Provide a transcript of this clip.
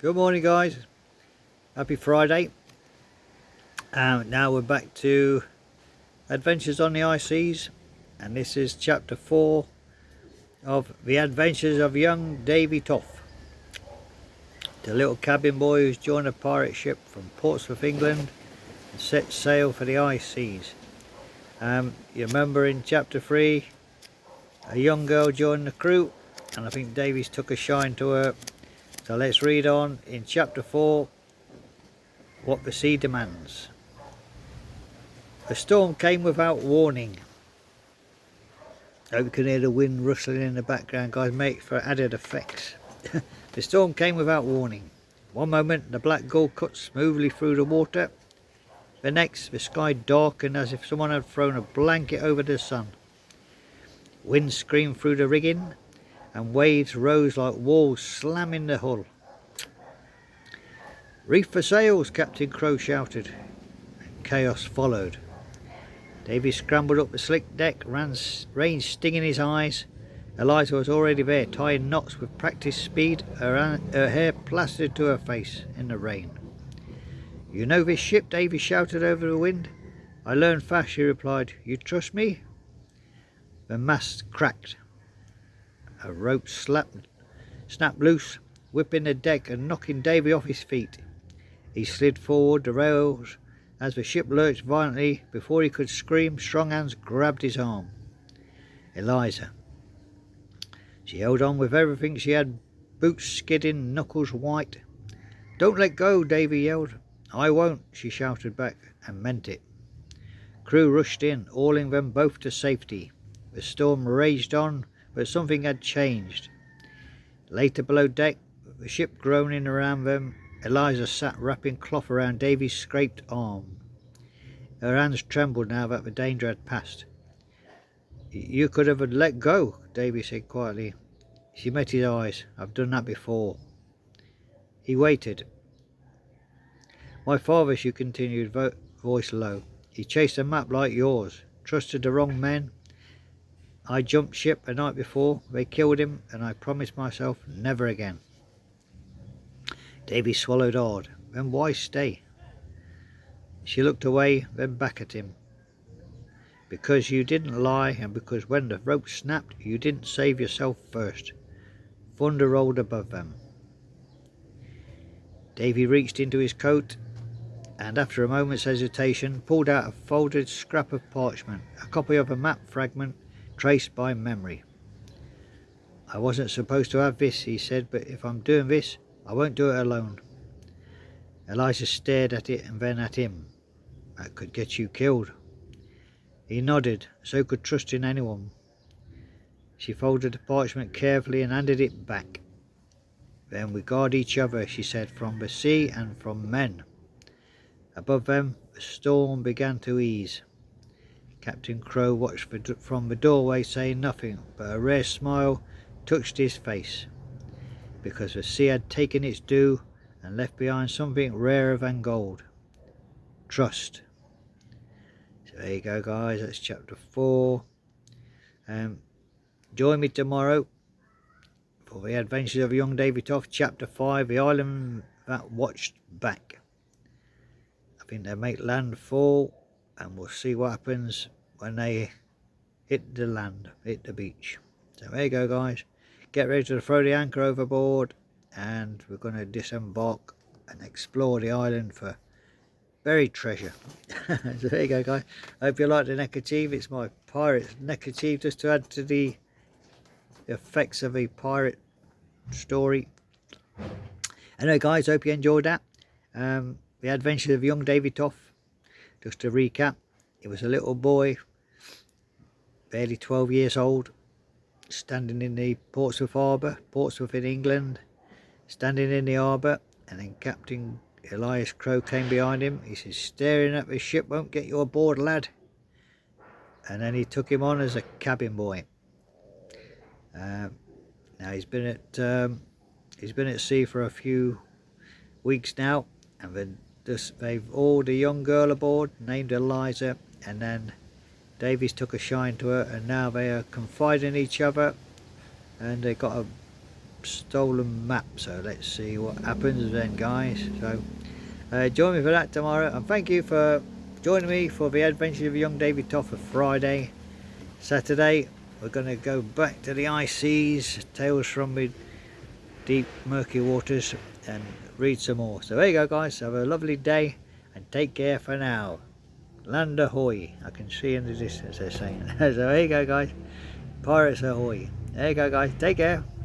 Good morning, guys. Happy Friday. Now we're back to Adventures on the High Seas, and this is chapter 4 of The Adventures of Young Davy Toff, the little cabin boy who's joined a pirate ship from Portsmouth, England, and set sail for the high seas. You remember in chapter 3, a young girl joined the crew, and I think Davy's took a shine to her. So let's read on in chapter 4, What the Sea Demands. A storm came without warning. Hope you can hear the wind rustling in the background, guys, mate, for added effects. The storm came without warning. One moment the Black Gull cut smoothly through the water. The next the sky darkened as if someone had thrown a blanket over the sun. Wind screamed through the rigging and waves rose like walls slamming the hull. "Reef for sails," Captain Crow shouted, and chaos followed. Davy scrambled up the slick deck, rain stinging his eyes. Eliza was already there, tying knots with practiced speed, her hair plastered to her face in the rain. "You know this ship?" Davy shouted over the wind. "I learned fast," she replied. "You trust me?" The mast cracked. A rope snapped loose, whipping the deck and knocking Davy off his feet. He slid forward the rails as the ship lurched violently. Before he could scream, strong hands grabbed his arm. Eliza. She held on with everything she had, boots skidding, knuckles white. "Don't let go," Davy yelled. "I won't," she shouted back, and meant it. Crew rushed in, hauling them both to safety. The storm raged on, but something had changed. Later below deck, the ship groaning around them, Eliza sat wrapping cloth around Davy's scraped arm. Her hands trembled now that the danger had passed. "You could have let go," Davy said quietly. She met his eyes. "I've done that before." He waited. "My father," she continued, voice low. "He chased a map like yours, trusted the wrong men. I jumped ship the night before. They killed him, and I promised myself never again." Davy swallowed hard. "Then why stay?" She looked away, then back at him. "Because you didn't lie, and because when the rope snapped, you didn't save yourself first." Thunder rolled above them. Davy reached into his coat and, after a moment's hesitation, pulled out a folded scrap of parchment, a copy of a map fragment traced by memory. "I wasn't supposed to have this," he said, "but if I'm doing this, I won't do it alone." Eliza stared at it and then at him. "That could get you killed." He nodded. "So could trusting anyone." She folded the parchment carefully and handed it back. "Then we guard each other," she said, "from the sea and from men." Above them, the storm began to ease. Captain Crow watched from the doorway, saying nothing, but a rare smile touched his face, because the sea had taken its due and left behind something rarer than gold: trust. So there you go, guys. That's chapter 4. Join me tomorrow for the adventures of young Davy Toff, chapter 5, The Island That Watched Back. I think they make landfall, and we'll see what happens when they hit the land, hit the beach. So there you go, guys. Get ready to throw the anchor overboard, and we're going to disembark and explore the island for buried treasure. So there you go, guys. I hope you like the neckerchief. It's my pirate neckerchief, just to add to the effects of a pirate story. Anyway, guys, hope you enjoyed that. The Adventures of Young Davy Toff. Just to recap, he was a little boy, barely 12 years old, standing in the Portsmouth Harbour, Portsmouth in England, standing in the harbour, and then Captain Elias Crow came behind him. He said, "Staring at the ship won't get you aboard, lad." And then he took him on as a cabin boy. Now he's been at sea for a few weeks now, and they've hauled a young girl aboard named Eliza, and then Davy's took a shine to her, and now they are confiding in each other, and they got a stolen map. So let's see what happens then, guys. So join me for that tomorrow, and thank you for joining me for the adventures of young David Toff for Friday. Saturday we're going to go back to the high seas, tales from the deep murky waters, and read some more. So there you go, guys. Have a lovely day and take care for now. Land ahoy. I can see in the distance they're saying. So there you go, guys. Pirates ahoy. There you go, guys. Take care.